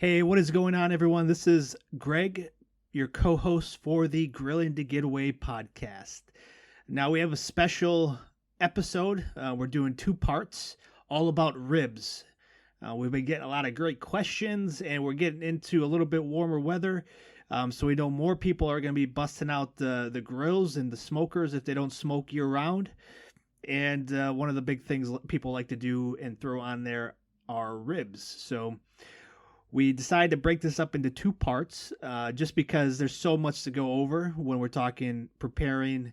Hey, what is going on, everyone? This is Greg, your co-host for the Grilling to Get Away podcast. Now we have a special episode. We're doing two parts, all about ribs. We've been getting a lot of great questions, and we're getting into a little bit warmer weather. So we know more people are going to be busting out the grills and the smokers if they don't smoke year-round. And one of the big things people like to do and throw on there are ribs. So we decided to break this up into two parts just because there's so much to go over when we're talking preparing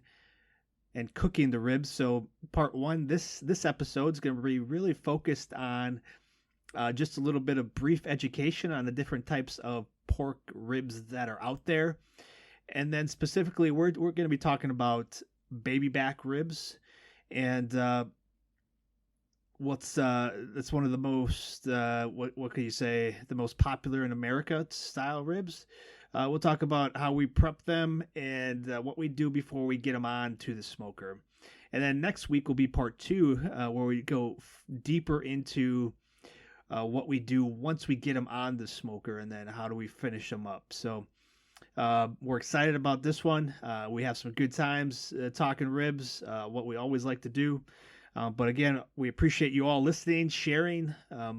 and cooking the ribs. So part one, this episode is going to be really focused on just a little bit of brief education on the different types of pork ribs that are out there. And then specifically, we're going to be talking about baby back ribs. And that's one of the most what can you say, the most popular in America style ribs. We'll talk about how we prep them and what we do before we get them on to the smoker. And then next week will be part two, where we go deeper into what we do once we get them on the smoker, and then how do we finish them up. So we're excited about this one. We have some good times talking ribs, what we always like to do. But again, we appreciate you all listening, sharing.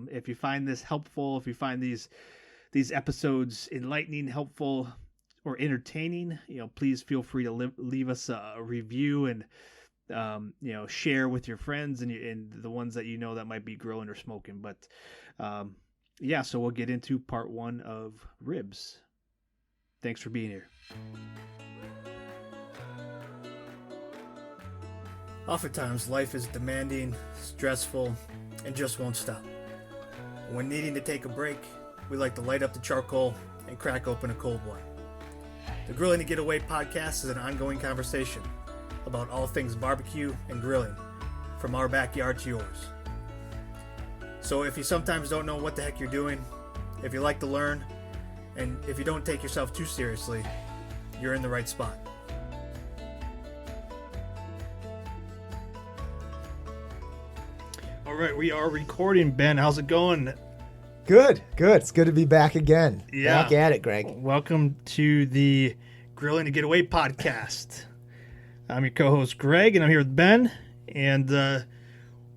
If you find this helpful, if you find these episodes enlightening, helpful, or entertaining, please feel free to leave us a review and share with your friends and the ones that that might be grilling or smoking. But so we'll get into part one of ribs. Thanks for being here. Oftentimes, life is demanding, stressful, and just won't stop. When needing to take a break, we like to light up the charcoal and crack open a cold one. The Grilling to Get Away podcast is an ongoing conversation about all things barbecue and grilling, from our backyard to yours. So if you sometimes don't know what the heck you're doing, if you like to learn, and if you don't take yourself too seriously, you're in the right spot. All right, we are recording. Ben, how's it going? Good. It's good to be back again. Yeah. Back at it, Greg. Welcome to the Grilling to Get Away podcast. I'm your co-host, Greg, and I'm here with Ben. And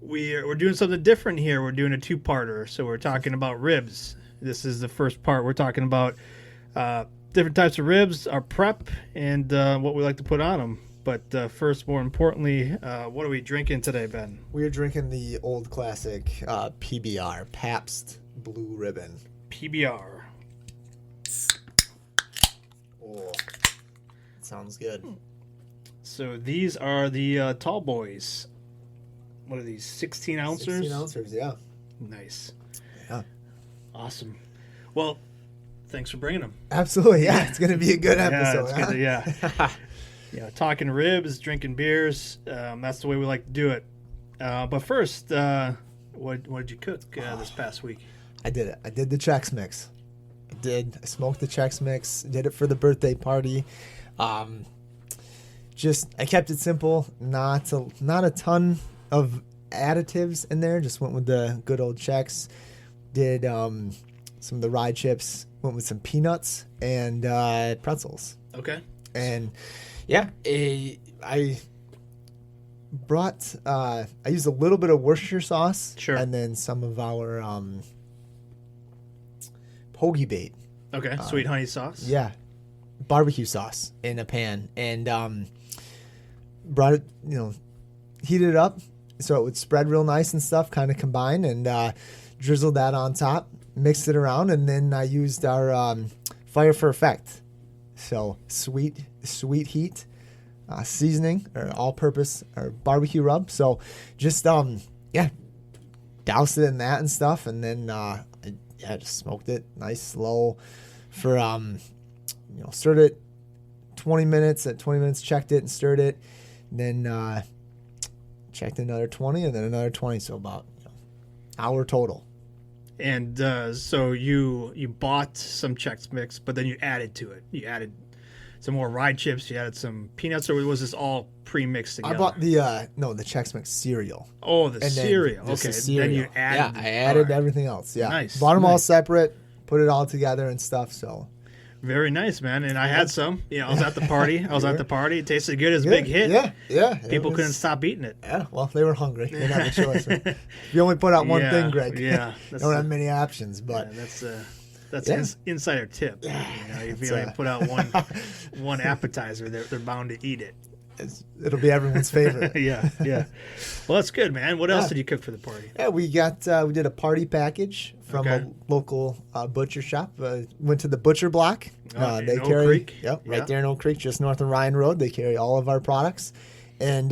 we're doing something different here. We're doing a two-parter. So we're talking about ribs. This is the first part. We're talking about different types of ribs, our prep, and what we like to put on them. But first, more importantly, what are we drinking today, Ben? We are drinking the old classic PBR, Pabst Blue Ribbon. PBR. Oh, sounds good. So these are the tall boys. What are these, 16 ounces? 16 ounces, yeah. Nice. Yeah. Awesome. Well, thanks for bringing them. Absolutely, yeah. It's going to be a good episode. Yeah, it's good. Talking ribs, drinking beers. That's the way we like to do it. But first, what did you cook this past week? I did it. I did the Chex Mix. I smoked the Chex Mix. Did it for the birthday party. I kept it simple. Not a ton of additives in there. Just went with the good old Chex. Did some of the rye chips. Went with some peanuts and pretzels. Okay. And yeah, I brought I used a little bit of Worcestershire sauce. Sure. And then some of our hoagie bait. Okay. Sweet honey sauce. Yeah. Barbecue sauce in a pan, and brought it, heated it up so it would spread real nice and stuff, kind of combine, and drizzled that on top, mixed it around, and then I used our fire for effect. So sweet heat seasoning, or all-purpose, or barbecue rub. So just doused it in that and stuff, and then just smoked it nice slow for stirred it 20 minutes. At 20 minutes, checked it and stirred it. And then checked another 20, and then another 20. So about hour total. And so you bought some Chex Mix, but then you added to it. You added some more rye chips. You added some peanuts, or was this all pre-mixed together? I bought the Chex Mix cereal. Oh, the cereal. Okay. The cereal. Then you added. Yeah, I added everything else. Yeah. Nice. Bought them all separate. put it all together and stuff. So Very nice, man. And I had some. I was at the party. It tasted good. It was a big hit. Yeah. People couldn't stop eating it. Yeah, well, they were hungry. They didn't have a choice. If you only put out one thing, Greg, you don't have many options. But that's insider tip. If you only put out one appetizer, they're bound to eat it. It'll be everyone's favorite. Yeah. Well, that's good, man. What else did you cook for the party? Yeah, we did a party package from a local butcher shop. Went to the Butcher Block. They carry Creek. Right there in Oak Creek, just north of Ryan Road. They carry all of our products, and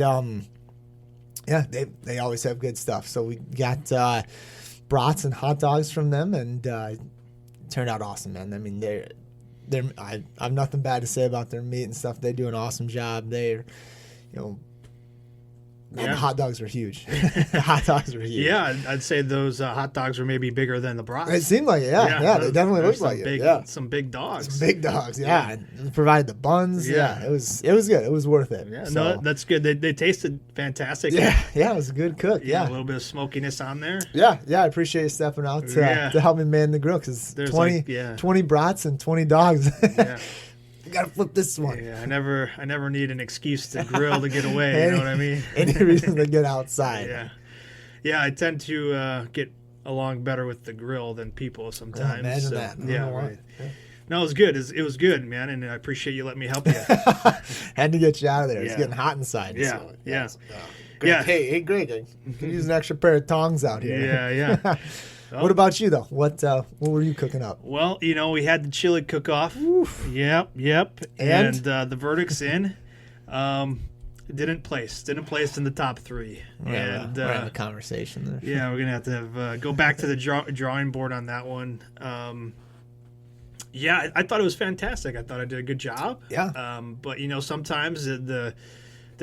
they always have good stuff. So we got brats and hot dogs from them, and it turned out awesome, man. I mean, I have nothing bad to say about their meat and stuff. They do an awesome job. They're, the hot dogs are huge. Hot dogs are huge. Yeah, I'd say those hot dogs were maybe bigger than the brats. It seemed like it. Yeah, they definitely looked like it. Yeah, some big dogs. Some big dogs. Yeah, and provided the buns. Yeah, it was good. It was worth it. Yeah, so, no, that's good. They tasted fantastic. Yeah, it was a good cook. Yeah, a little bit of smokiness on there. Yeah. I appreciate you stepping out to help me man the grill because 20 brats and 20 dogs. Yeah. Gotta flip this one. Yeah, I never need an excuse to grill to get away. You know what I mean? Any reason to get outside. Yeah. I tend to get along better with the grill than people sometimes. Imagine that. Right. Yeah. No, it was good. It was good, man, and I appreciate you letting me help you. Had to get you out of there. It's getting hot inside. Yeah. Greg, hey, Greg, I can use an extra pair of tongs out here. Yeah. What about you, though? What were you cooking up? Well, we had the chili cook-off. Oof. Yep. And the verdict's in. Didn't place in the top 3. And we're having a conversation there. Yeah, we're gonna have to go back to the drawing board on that one. I thought it was fantastic. I thought I did a good job. Yeah. But sometimes the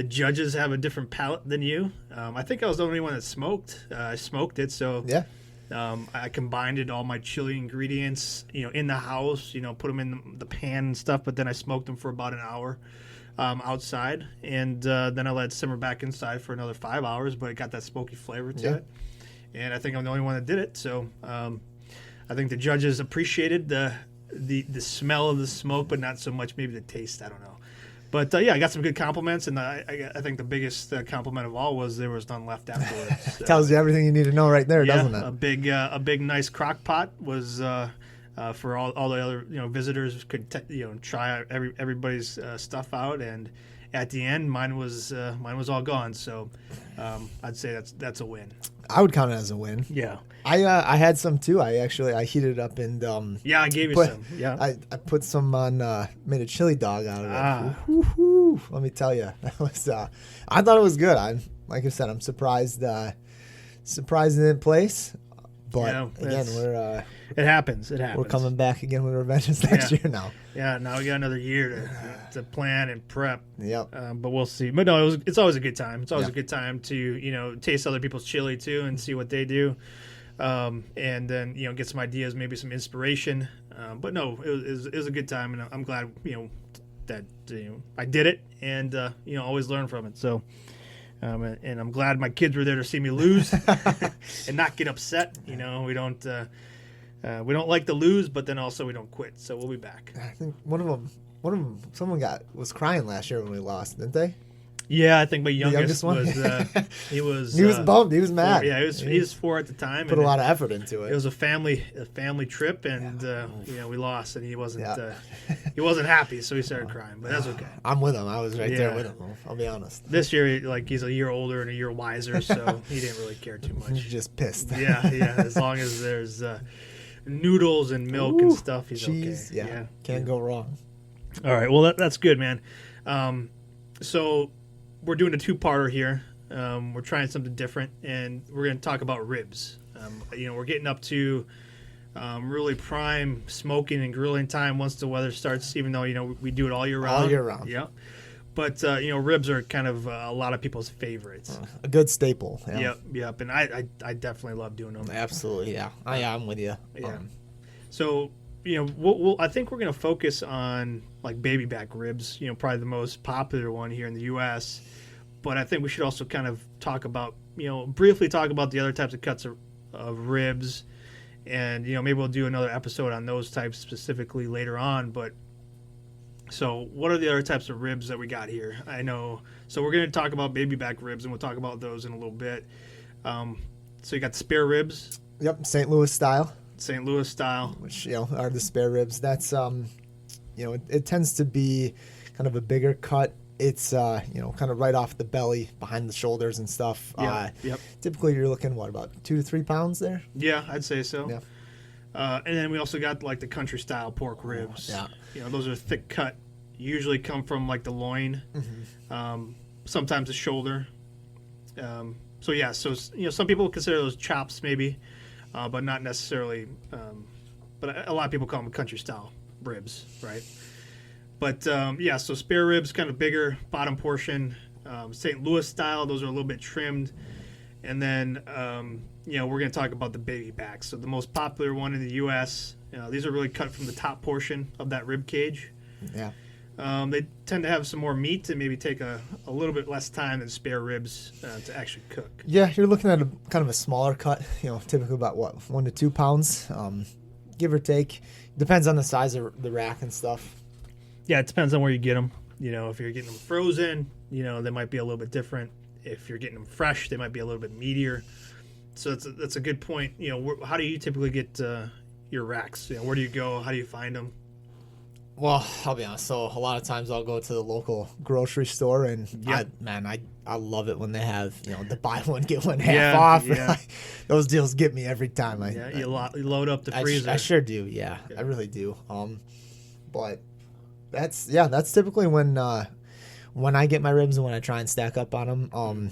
judges have a different palate than you. I think I was the only one that smoked. I smoked it, so yeah. I combined all my chili ingredients, in the house, put them in the pan and stuff, but then I smoked them for about an hour outside, and then I let it simmer back inside for another 5 hours, but it got that smoky flavor to it, and I think I'm the only one that did it, so I think the judges appreciated the smell of the smoke, but not so much maybe the taste, I don't know. But, I got some good compliments, and I think the biggest compliment of all was there was none left afterwards. So, tells you everything you need to know right there, doesn't it? A big nice crock pot was for all the other visitors could try everybody's stuff out, and at the end mine was all gone. So I'd say that's a win. I would count it as a win. Yeah. I had some too. I heated it up and I gave you some. Yeah. I put some on made a chili dog out of it. Woo-hoo. Let me tell you, that was I thought it was good. Like I said, I'm surprised it didn't place. But again, it happens. We're coming back again with Revengeance next year now. Yeah, now we got another year to plan and prep. Yep. But we'll see. But no, it's always a good time. It's always a good time to taste other people's chili too and see what they do, and then get some ideas, maybe some inspiration. But no, it was a good time, and I'm glad that I did it, and always learn from it. So. And I'm glad my kids were there to see me lose and not get upset. We don't like to lose, but then also we don't quit. So we'll be back. I think one of them, someone was crying last year when we lost, didn't they? Yeah, I think my youngest one. was he was bummed. He was mad. 4, he was 4 at the time. Put a lot of effort into it. It was a family trip, and we lost, and he wasn't happy, so he started crying. But that's okay. I'm with him. I was right there with him. I'll be honest. This year, he's a year older and a year wiser, so he didn't really care too much. He's just pissed. Yeah. As long as there's noodles and milk and stuff, he's cheese, okay. Yeah, can't go wrong. All right, well that's good, man. So we're doing a 2-parter here. We're trying something different, and we're going to talk about ribs. We're getting up to really prime smoking and grilling time once the weather starts, even though we do it all year round. All year round. Yeah. But ribs are kind of a lot of people's favorites. A good staple. Yeah. Yep. And I definitely love doing them. Absolutely. Yeah. I'm with you. Yeah. So I think we're going to focus on baby back ribs. Probably the most popular one here in the U.S. But I think we should also kind of talk about briefly talk about the other types of cuts of ribs, And maybe we'll do another episode on those types specifically later on. But so what are the other types of ribs that we got here? I know. So we're going to talk about baby back ribs, and we'll talk about those in a little bit. So you got spare ribs. Yep, St. Louis style. St. Louis style. Which, are the spare ribs. That's, it tends to be kind of a bigger cut. It's, kind of right off the belly, behind the shoulders and stuff. Yeah. Yep. Typically, you're looking, about 2 to 3 pounds there? Yeah, I'd say so. Yeah. And then we also got like the country style pork ribs. Yeah. Those are thick cut. Usually come from like the loin, sometimes the shoulder. So some people consider those chops maybe, but not necessarily. But a lot of people call them country style ribs, right? But so spare ribs, kind of bigger bottom portion. St. Louis style, those are a little bit trimmed. And then, we're going to talk about the baby backs. So the most popular one in the U.S., these are really cut from the top portion of that rib cage. Yeah. They tend to have some more meat and maybe take a little bit less time than spare ribs to actually cook. Yeah, you're looking at a kind of a smaller cut, typically about 1 to 2 pounds, give or take. Depends on the size of the rack and stuff. Yeah, it depends on where you get them. If you're getting them frozen, they might be a little bit different. If you're getting them fresh, they might be a little bit meatier. So that's a good point. How do you typically get your racks? Where do you go? How do you find them? Well, I'll be honest. So a lot of times I'll go to the local grocery store, and I love it when they have the buy one get one half off. Yeah. Those deals get me every time. You load up the freezer. I sure do. Yeah, I really do. But that's typically when I get my ribs and when I try and stack up on them.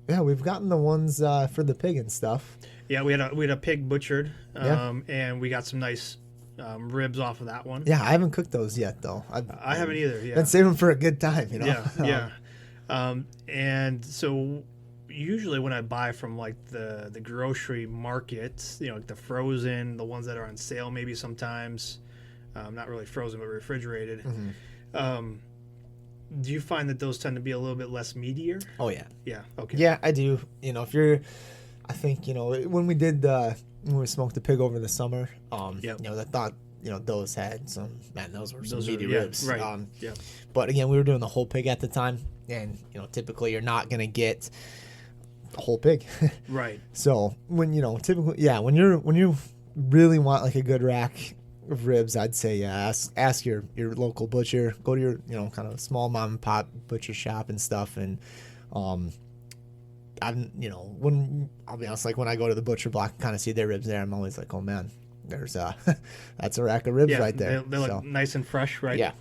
We've gotten the ones for the pig and stuff. Yeah, we had a pig butchered, and we got some nice ribs off of that one. Yeah, I haven't cooked those yet though. I haven't either. Yeah, been saving for a good time. Yeah. And so usually when I buy from like the grocery markets, like the frozen, the ones that are on sale, maybe sometimes, not really frozen but refrigerated. Mm-hmm. Do you find that those tend to be a little bit less meatier? Oh yeah. Yeah. Okay. Yeah, I do. I think when we did when we smoked the pig over the summer, I thought those had those were some meaty ribs. Right. But again, we were doing the whole pig at the time, and typically you're not gonna get the whole pig. Right. So when when you really want like a good rack of ribs, I'd say ask your local butcher. Go to your kind of small mom and pop butcher shop and stuff, and when I'll be honest, like when I go to the butcher block and kind of see their ribs there, I'm always like, oh man, there's that's a rack of ribs right there. They look nice and fresh, right? Yeah.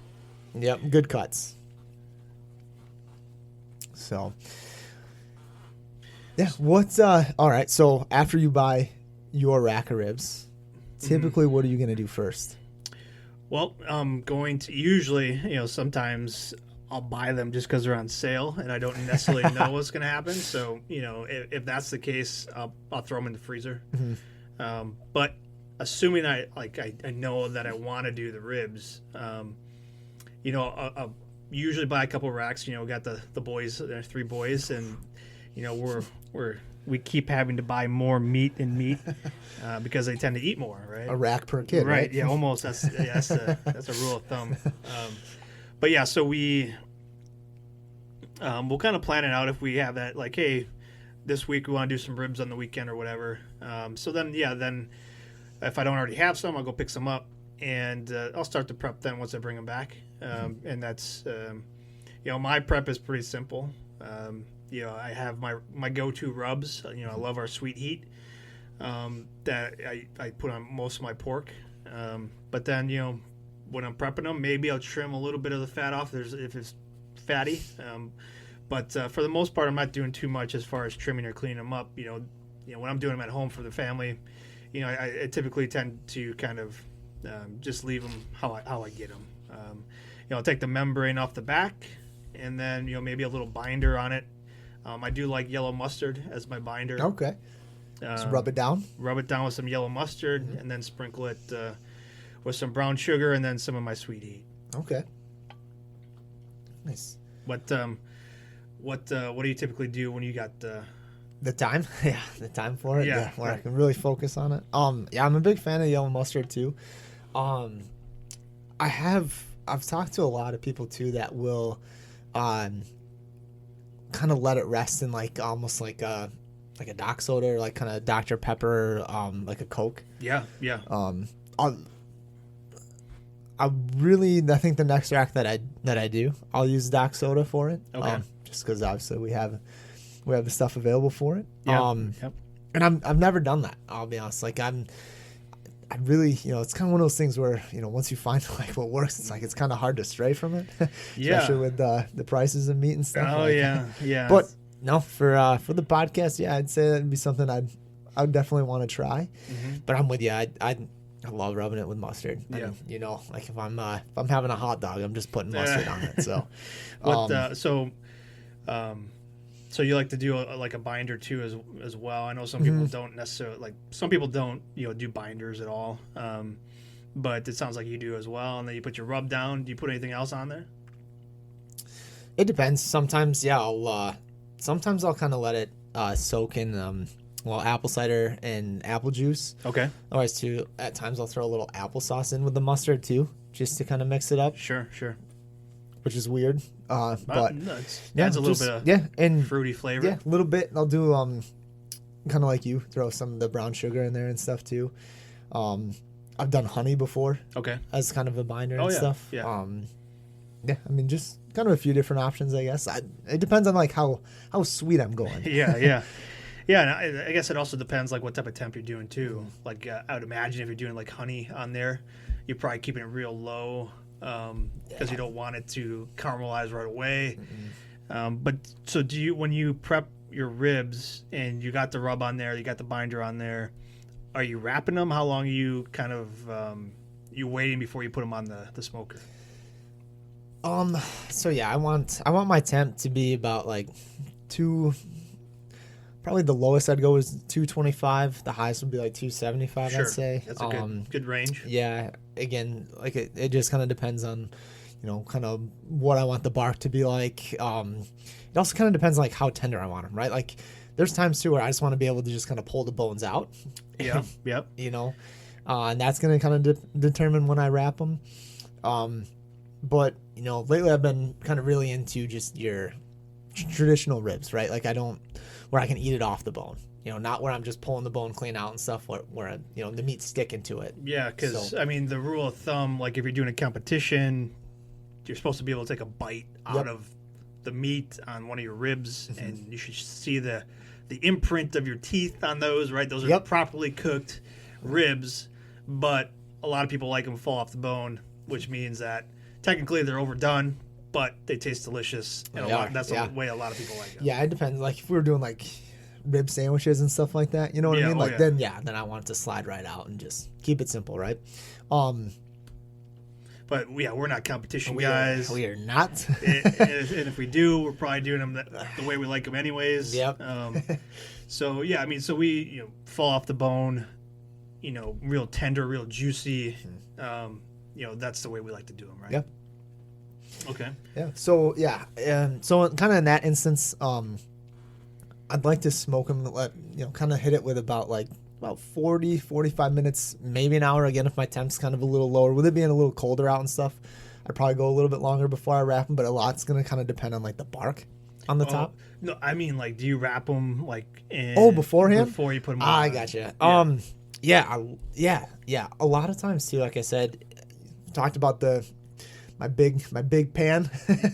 Yep. Good cuts. So yeah, what's all right. So after you buy your rack of ribs, typically what are you gonna do first? Well, I'm going to usually, sometimes I'll buy them just because they're on sale and I don't necessarily know what's going to happen. So, if that's the case, I'll throw them in the freezer. Mm-hmm. But assuming I know that I want to do the ribs, I'll usually buy a couple racks. We got the boys, there's 3 boys, and we keep having to buy more meat because they tend to eat more, right? A rack per kid, right? Yeah, almost. That's a rule of thumb. But yeah, so we'll kind of plan it out if we have that, like, hey, this week we want to do some ribs on the weekend or whatever. So then if I don't already have some, I'll go pick some up, and I'll start to prep then once I bring them back. And that's, my prep is pretty simple. I have my go-to rubs. I love our sweet heat that I put on most of my pork. But then, when I'm prepping them, maybe I'll trim a little bit of the fat off if it's fatty. But for the most part, I'm not doing too much as far as trimming or cleaning them up. When I'm doing them at home for the family, I typically tend to kind of just leave them how I get them. I'll take the membrane off the back, and then maybe a little binder on it. I do like yellow mustard as my binder. Okay. So rub it down. Rub it down with some yellow mustard, and then sprinkle it with some brown sugar, and then some of my sweet heat. Okay. Nice. What do you typically do when you got The time, the time for it, where right. I can really focus on it. I'm a big fan of yellow mustard too. I've talked to a lot of people too that will, kind of let it rest in like almost like a dock soda or like kind of Dr. Pepper, like a Coke. Yeah. I think the next rack that I do, I'll use dock soda for it. Okay. Just because obviously we have the stuff available for it. Yeah. And I've never done that. I'll be honest. Like I really, it's kind of one of those things where, once you find like what works, it's like it's kind of hard to stray from it. Especially with the prices of meat and stuff. Oh yeah. But no, for the podcast, I'd say that'd be something I would definitely want to try. Mm-hmm. But I'm with you. I love rubbing it with mustard. Yeah. And, like if I'm having a hot dog, I'm just putting mustard on it. So, so you like to do like a binder too as well. I know some people don't necessarily like. Some people don't do binders at all. But it sounds like you do as well. And then you put your rub down. Do you put anything else on there? It depends. Sometimes, I'll kind of let it soak in apple cider and apple juice. Okay. Otherwise, too, at times I'll throw a little applesauce in with the mustard too, just to kind of mix it up. Sure. Which is weird, but no, adds a little bit of and fruity flavor. Yeah, a little bit. I'll do kind of like you, throw some of the brown sugar in there and stuff too. I've done honey before. Okay. As kind of a binder and stuff. Yeah. I mean, just kind of a few different options, I guess. It depends on like how sweet I'm going. Yeah. And I guess it also depends like what type of temp you're doing too. Like I would imagine if you're doing like honey on there, you're probably keeping it real low because you don't want it to caramelize right away. But so when you prep your ribs and you got the rub on there, you got the binder on there, are you wrapping them? How long are you kind of you waiting before you put them on the smoker? So I want my temp to be about like probably the lowest I'd go is 225. The highest would be like 275. Sure. I'd say that's a good range. Yeah. Again, like it just kind of depends on, kind of what I want the bark to be like. It also kind of depends on like how tender I want them, right? Like there's times too where I just want to be able to just kind of pull the bones out. Yeah. Yep. And that's going to kind of determine when I wrap them. But lately I've been kind of really into just your traditional ribs, right? Like where I can eat it off the bone, not where I'm just pulling the bone clean out and stuff where the meat's sticking to it. Yeah. Cause I mean, the rule of thumb, like if you're doing a competition, you're supposed to be able to take a bite out of the meat on one of your ribs and you should see the imprint of your teeth on those, right? Those are properly cooked ribs, but a lot of people like them fall off the bone, which means that technically they're overdone, but they taste delicious. And that's the way a lot of people like them. Yeah, it depends. Like if we were doing like rib sandwiches and stuff like that, you know what I mean? Like then I want it to slide right out and just keep it simple, right? But we're not competition guys. We are not. and if we do, we're probably doing them the way we like them anyways. Yep. So we fall off the bone, real tender, real juicy. That's the way we like to do them, right? Yep. Okay. Yeah. So so kind of in that instance, I'd like to smoke them. Kind of hit it with about 40, 45 minutes, maybe an hour. Again, if my temp's kind of a little lower, with it being a little colder out and stuff, I'd probably go a little bit longer before I wrap them. But a lot's gonna kind of depend on the bark on the top. No, I mean do you wrap them beforehand before you put them? I gotcha. Yeah. A lot of times too, like I said, talked about my big pan.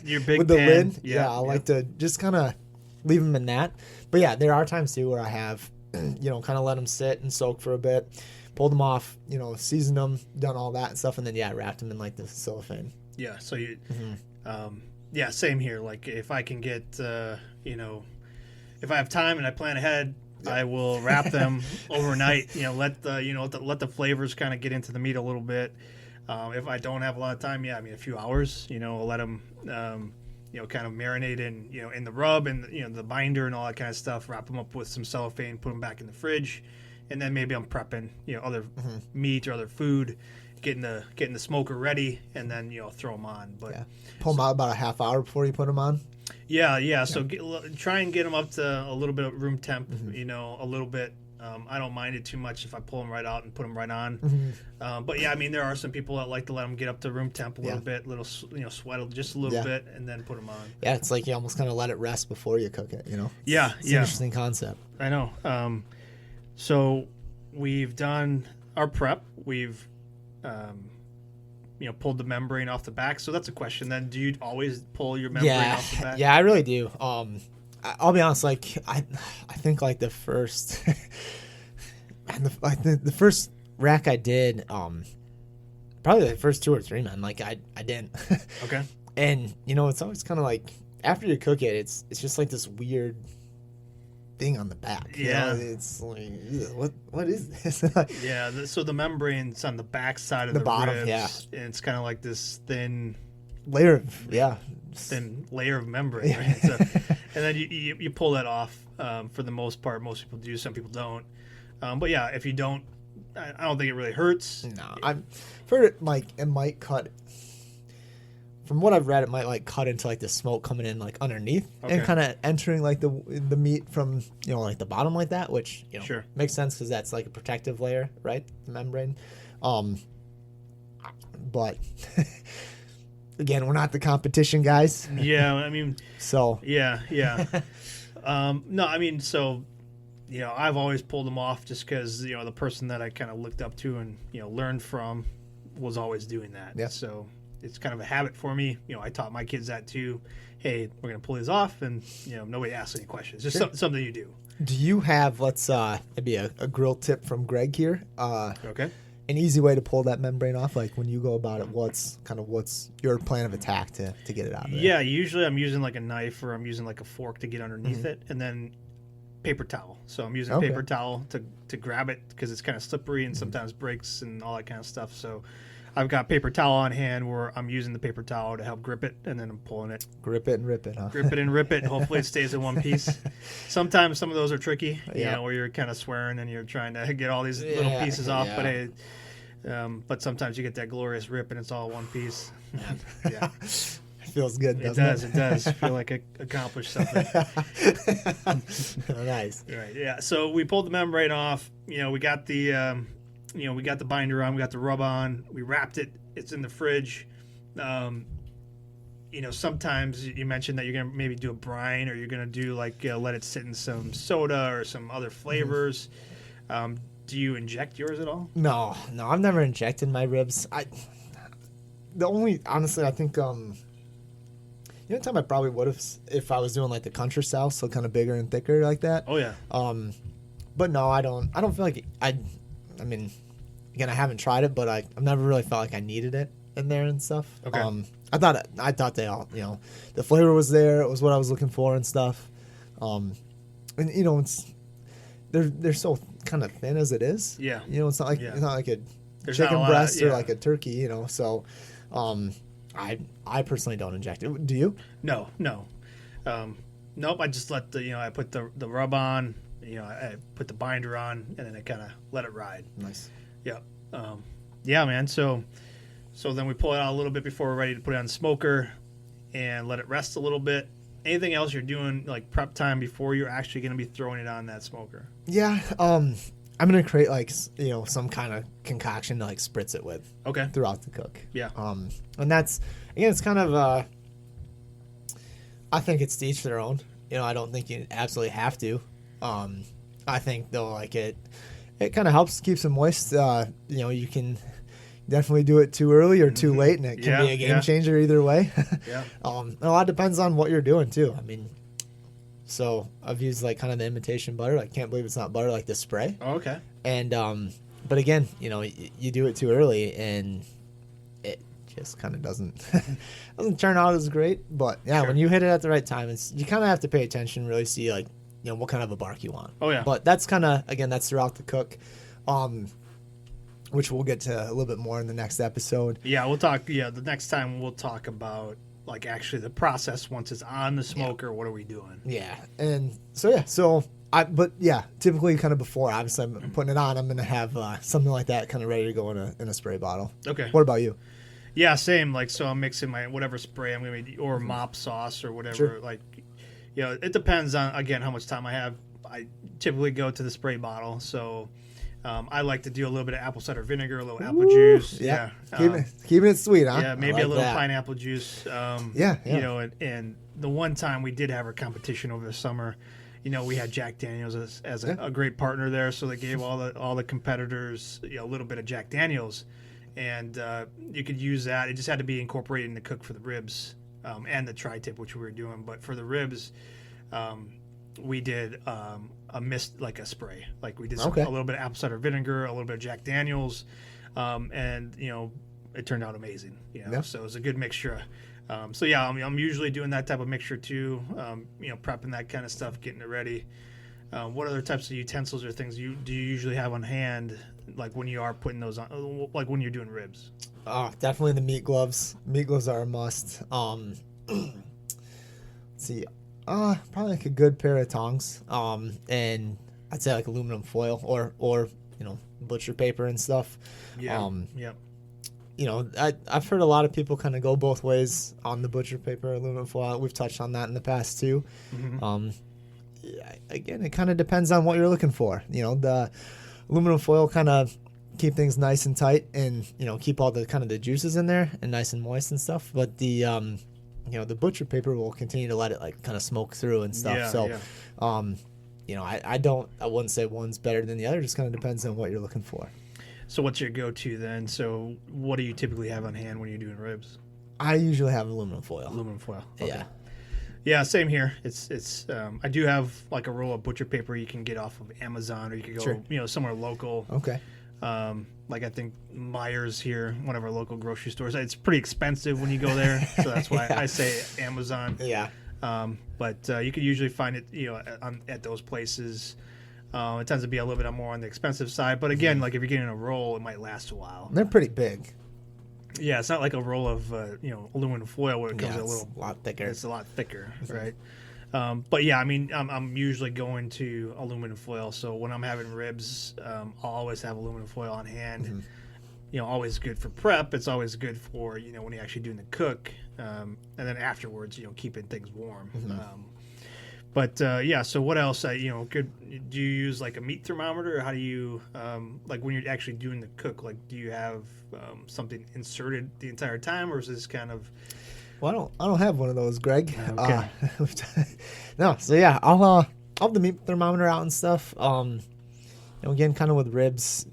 Your big with the pan. lid. Yeah, I like to just kind of leave them in that. But yeah, there are times too where I have, kind of let them sit and soak for a bit, pulled them off, seasoned them, done all that and stuff, and then wrapped them in the cellophane. Yeah. So you, same here. Like if I can get, if I have time and I plan ahead, I will wrap them overnight. Let the flavors kind of get into the meat a little bit. If I don't have a lot of time, a few hours. I'll let them, kind of marinate in the rub and the binder and all that kind of stuff. Wrap them up with some cellophane, put them back in the fridge, and then maybe I'm prepping other meat or other food, getting the smoker ready, and then throw them on. But pull them out about a half hour before you put them on. Yeah. So try and get them up to a little bit of room temp. A little bit. I don't mind it too much if I pull them right out and put them right on. But yeah, I mean, there are some people that like to let them get up to room temp a little bit, sweat just a little bit, and then put them on. Yeah, it's like you almost kind of let it rest before you cook it. Yeah, it's an interesting concept. I know. So we've done our prep. We've pulled the membrane off the back. So that's a question. Then, do you always pull your membrane off the back? Yeah, I really do. I'll be honest. Like I think like the first, the first rack I did, probably the first 2 or 3, man. Like I didn't. Okay. And it's always kind of like after you cook it, it's just like this weird thing on the back. It's like what is this? So the membrane's on the back side of the bottom, ribs, and it's kind of like this thin layer of membrane, right? So, and then you pull that off. For the most part, most people do. Some people don't. But yeah, if you don't, I don't think it really hurts. No, I've heard it might cut. From what I've read, it might like cut into like the smoke coming in like underneath and kind of entering like the meat from like the bottom like that, which sure makes sense because that's like a protective layer, right? The membrane. But again, we're not the competition guys. Yeah, I mean, so yeah. No, I mean, so I've always pulled them off just because the person that I kind of looked up to and learned from was always doing that. Yeah. So it's kind of a habit for me. I taught my kids that too. Hey, we're gonna pull these off, and nobody asks any questions. Just something you do. Do you have maybe a grill tip from Greg here? Okay. An easy way to pull that membrane off, like when you go about it, what's your plan of attack to get it out of there? Yeah, usually I'm using like a knife or I'm using like a fork to get underneath it, and then paper towel. So I'm using paper towel to grab it because it's kind of slippery and sometimes breaks and all that kind of stuff. So I've got paper towel on hand where I'm using the paper towel to help grip it, and then I'm pulling it. Grip it and rip it, huh? Grip it and rip it. Hopefully it stays in one piece. Sometimes some of those are tricky, where you're kind of swearing and you're trying to get all these little pieces off. But hey, but sometimes you get that glorious rip and it's all one piece. Yeah. It feels good, doesn't it? It does. I feel like I accomplished something. Nice. Right, yeah. So we pulled the membrane off. We got the we got the binder on, we got the rub on, we wrapped it. It's in the fridge. Sometimes you mentioned that you're gonna maybe do a brine, or you're gonna do like let it sit in some soda or some other flavors. Do you inject yours at all? No, I've never injected my ribs. Honestly, I think the only time I probably would have if I was doing like the country style, so kind of bigger and thicker like that. Oh yeah. But no, I don't feel like I mean, again, I haven't tried it, but I've never really felt like I needed it in there and stuff. Okay. I thought they all, the flavor was there. It was what I was looking for and stuff. And it's they're so kind of thin as it is. Yeah. It's not like a There's chicken breast or like a turkey. So, I personally don't inject it. Do you? No. Nope. I just let I put the rub on. I put the binder on, and then I kind of let it ride. Nice. Yeah. Yeah, man. So then we pull it out a little bit before we're ready to put it on the smoker and let it rest a little bit. Anything else you're doing like prep time before you're actually going to be throwing it on that smoker? Yeah. I'm going to create like, some kind of concoction to like spritz it with. Okay. Throughout the cook. Yeah. And that's, again, it's kind of, I think it's to each their own. I don't think you absolutely have to. I think though, like it kind of helps keep them moist. You can definitely do it too early or too late, and it can be a game changer either way. Yeah. A lot depends on what you're doing too. I mean, so I've used like kind of the imitation butter. I can't believe it's not butter, like the spray. Oh, okay. And but again, you do it too early, and it just kind of doesn't turn out as great. But yeah, Sure. When you hit it at the right time, you kind of have to pay attention, really see like what kind of a bark you want. Oh yeah. But that's kind of, again, that's throughout the cook, which we'll get to a little bit more in the next episode. Yeah, we'll talk. Yeah, the next time we'll talk about like actually the process once it's on the smoker. Yeah. What are we doing? Yeah, and typically kind of before, obviously I'm putting it on, I'm gonna have something like that kind of ready to go in a spray bottle. Okay. What about you? Yeah, same. Like, so I'm mixing my whatever spray I'm going to be, or mop sauce or whatever. Sure. Like, it depends on, again, how much time I have. I typically go to the spray bottle. So I like to do a little bit of apple cider vinegar, a little apple juice. Yeah. Yeah. Keeping it sweet, huh? Yeah, maybe like a little that. pineapple juice. Yeah. And the one time we did have our competition over the summer, we had Jack Daniels as a great partner there, so they gave all the competitors a little bit of Jack Daniels, and you could use that. It just had to be incorporated in the cook for the ribs and the tri-tip, which we were doing. But for the ribs, we did a mist, like a spray, like we did a little bit of apple cider vinegar, a little bit of Jack Daniels, and it turned out amazing. So it was a good mixture. I'm usually doing that type of mixture too. Prepping that kind of stuff, getting it ready. What other types of utensils or things do you usually have on hand, like when you are putting those on, like when you're doing ribs? Oh, definitely the meat gloves. Meat gloves are a must. Let's see, probably like a good pair of tongs. And I'd say like aluminum foil or butcher paper and stuff. Yeah. I've heard a lot of people kind of go both ways on the butcher paper, aluminum foil. We've touched on that in the past too. Mm-hmm. Again, it kind of depends on what you're looking for. The aluminum foil kind of keep things nice and tight, and keep all the kind of the juices in there and nice and moist and stuff. But the the butcher paper will continue to let it like kind of smoke through and stuff. I wouldn't say one's better than the other. It just kind of depends on what you're looking for. So what's your go-to then? So what do you typically have on hand when you're doing ribs? I usually have aluminum foil. Aluminum foil. Okay. Yeah. Yeah, same here. It's I do have like a roll of butcher paper you can get off of Amazon, or you could go somewhere local. Okay. Like I think Myers here, one of our local grocery stores. It's pretty expensive when you go there, so that's why I say Amazon. Yeah. But you could usually find it at those places. It tends to be a little bit more on the expensive side, but again, like if you're getting a roll, it might last a while. They're pretty big. Yeah, it's not like a roll of aluminum foil where it comes a lot thicker. It's a lot thicker, right? But yeah, I mean, I'm usually going to aluminum foil. So when I'm having ribs, I'll always have aluminum foil on hand. Mm-hmm. Always good for prep. It's always good for when you're actually doing the cook, and then afterwards, keeping things warm. Mm-hmm. So what else? Good. Do you use like a meat thermometer, or how do you like when you're actually doing the cook? Like, do you have something inserted the entire time, or is this kind of? Well, I don't have one of those, Greg. Okay. No. So yeah, I'll have the meat thermometer out and stuff. Again, kind of with ribs,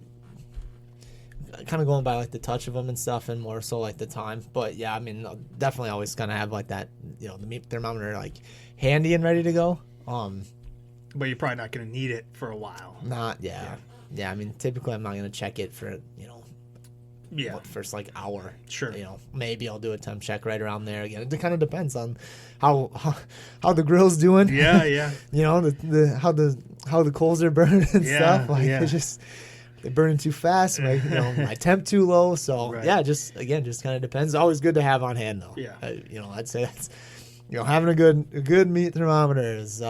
kind of going by like the touch of them and stuff, and more so like the time. But yeah, I mean, I'll definitely always kind of have like that, the meat thermometer like handy and ready to go. But you're probably not going to need it for a while. Yeah. I mean, typically I'm not going to check it for first like hour. Sure. Maybe I'll do a temp check right around there. Again, it kind of depends on how the grill's doing. Yeah. How the coals are burning and stuff. Like they're burning too fast. My temp too low. So just kind of depends. It's always good to have on hand though. Yeah. I'd say that's having a good meat thermometer is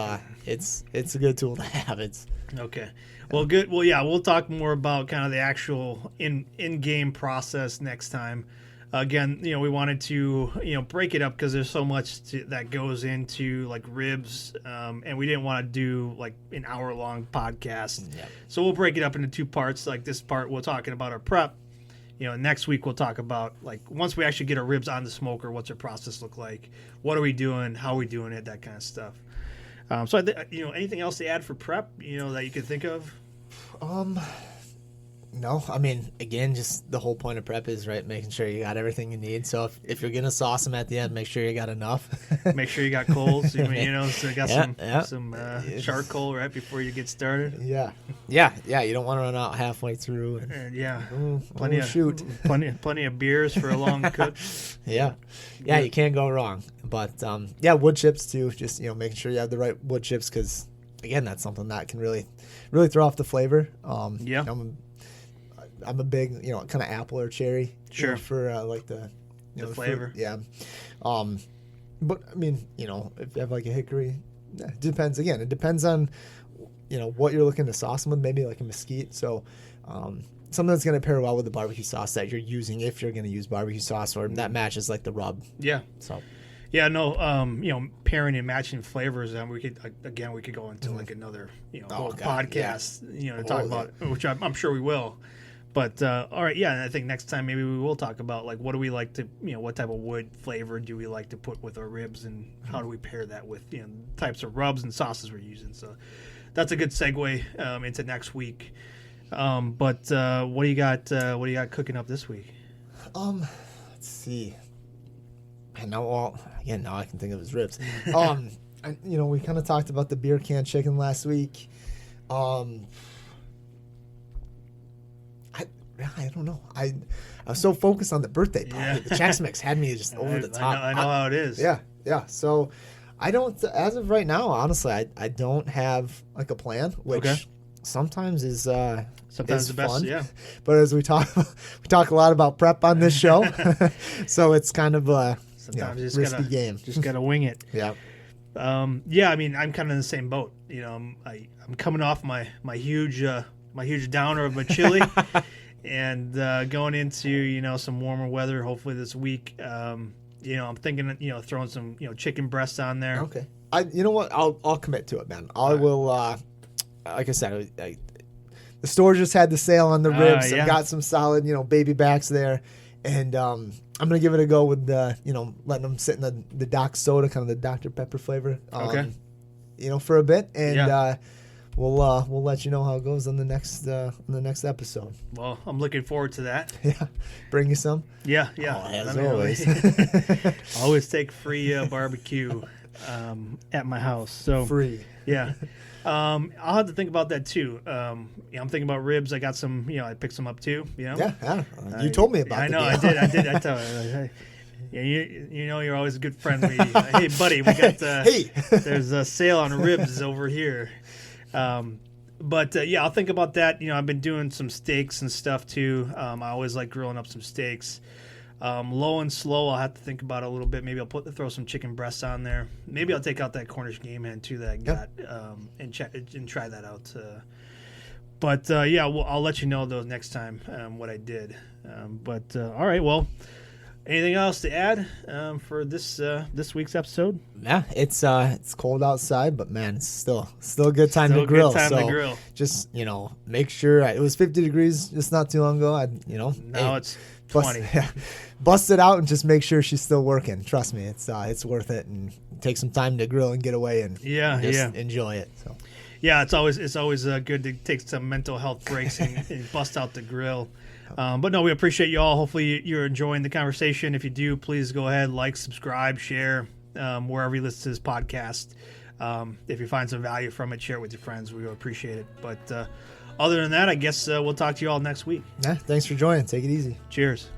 it's a good tool to have. It's okay. Well, good. Well, yeah, we'll talk more about kind of the actual in-game process next time. Again, we wanted to, break it up because there's so much that goes into like ribs, and we didn't want to do like an hour-long podcast. Yep. So we'll break it up into two parts. Like this part, we're talking about our prep. Next week we'll talk about like once we actually get our ribs on the smoker, what's our process look like? What are we doing? How are we doing it? That kind of stuff. So anything else to add for prep? That you could think of? No, I mean, again, just the whole point of prep is making sure you got everything you need. So if you're gonna sauce them at the end, make sure you got enough. Make sure you got coals. So you got some charcoal right before you get started. Yeah. You don't want to run out halfway through. Plenty of beers for a long cook. Yeah, you can't go wrong. But wood chips too. Just making sure you have the right wood chips because again, that's something that can really throw off the flavor. I'm a big, kind of apple or cherry. Sure. For like the flavor. Fruit. Yeah. But I mean, if you have like a hickory, it depends. Again, it depends on, what you're looking to sauce them with. Maybe like a mesquite. So, something that's going to pair well with the barbecue sauce that you're using, if you're going to use barbecue sauce, or that matches like the rub. Yeah. So. Yeah, no, pairing and matching flavors, and we could go into like another, whole podcast, to talk about, which I'm sure we will. But all right, yeah, and I think next time maybe we will talk about like what do we like to, what type of wood flavor do we like to put with our ribs, and how do we pair that with types of rubs and sauces we're using. So that's a good segue into next week. But what do you got? What do you got cooking up this week? Let's see. And now I can think of his ribs. We kind of talked about the beer can chicken last week. I don't know. I was so focused on the birthday party. Yeah. The Chex Mix had me just over the top. I know how it is. Yeah. So I don't, as of right now, honestly, I don't have like a plan, which sometimes is sometimes the best, fun. Yeah. But as we talk a lot about prep on this show, so it's kind of sometimes you risky game. Just gotta wing it. Yeah. Yeah. I mean, I'm kind of in the same boat. I'm coming off my huge downer of a chili. And going into some warmer weather, hopefully this week. I'm thinking throwing some chicken breasts on there. Okay. You know what? I'll commit to it, man. I will. Like I said, the store just had the sale on the ribs. Yeah. I've got some solid baby backs there, and I'm gonna give it a go with letting them sit in the Doc soda, kind of the Dr. Pepper flavor. Okay. For a bit, and we'll let you know how it goes on the next episode. Well, I'm looking forward to that. Yeah, bring you some. Yeah. Oh, as always. Always take free barbecue at my house. So free. Yeah. I'll have to think about that too. I'm thinking about ribs. I got some. I picked some up too. Yeah. You told me about. I know. I did. I tell you. Yeah, you're always a good friend. Hey, buddy, we got. Hey. There's a sale on ribs over here. But I'll think about that. I've been doing some steaks and stuff too. I always like grilling up some steaks. Low and slow, I'll have to think about it a little bit. Maybe I'll throw some chicken breasts on there. Maybe I'll take out that Cornish game hen too that I got and try that out. I'll let you know though next time what I did. All right, well. Anything else to add for this week's episode? Yeah, it's cold outside, but man, it's still a good time to grill. Just make sure it was 50 degrees just not too long ago. Now it's 20. Bust it out and just make sure she's still working. Trust me, it's worth it, and take some time to grill and get away and enjoy it. So. Yeah, it's always good to take some mental health breaks and bust out the grill. But no, we appreciate you all. Hopefully you're enjoying the conversation. If you do, please go ahead, like, subscribe, share, wherever you listen to this podcast. If you find some value from it, share it with your friends. We will appreciate it. But other than that, I guess we'll talk to you all next week. Yeah, thanks for joining. Take it easy. Cheers.